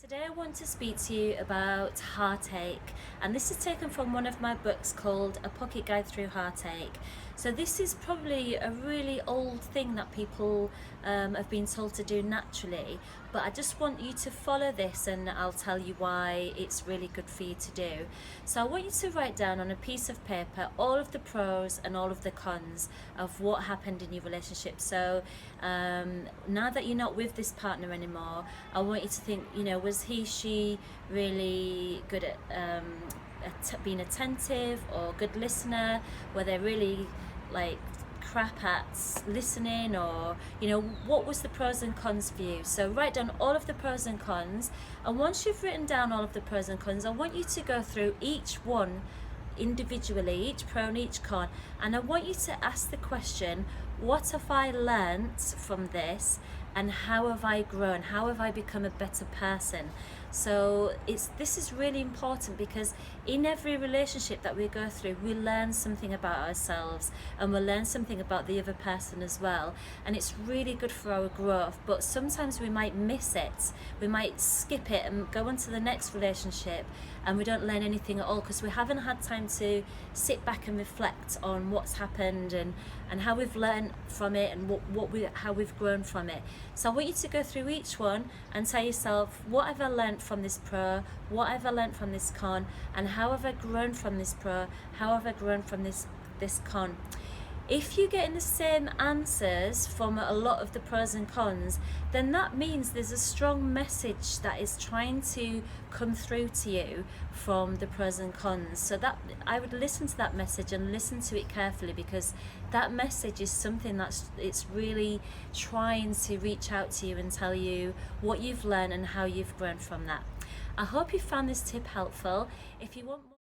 Today I want to speak to you about heartache, and this is taken from one of my books called A Pocket Guide Through Heartache. So this is probably a really old thing that people have been told to do naturally, but I just want you to follow this and I'll tell you why it's really good for you to do. So I want you to write down on a piece of paper all of the pros and all of the cons of what happened in your relationship. So now that you're not with this partner anymore, I want you to think, was she really good at being attentive or good listener? Were they really like crap at listening? Or what was the pros and cons for you? So write down all of the pros and cons, and once you've written down all of the pros and cons, I want you to go through each one individually, each pro and each con, and I want you to ask the question, what have I learnt from this, and how have I grown, how have I become a better person? So this is really important, because in every relationship that we go through, we learn something about ourselves and we learn something about the other person as well, and it's really good for our growth. But sometimes we might miss it, we might skip it and go on to the next relationship, and we don't learn anything at all because we haven't had time to sit back and reflect on what's happened and how we've learned from it and how we've grown from it. So I want you to go through each one and tell yourself, what have I learned from this pro, what have I learned from this con, and how have I grown from this pro, how have I grown from this con. If you're getting the same answers from a lot of the pros and cons, then that means there's a strong message that is trying to come through to you from the pros and cons. So that I would listen to that message and listen to it carefully, because that message is something it's really trying to reach out to you and tell you what you've learned and how you've grown from that. I hope you found this tip helpful. If you want more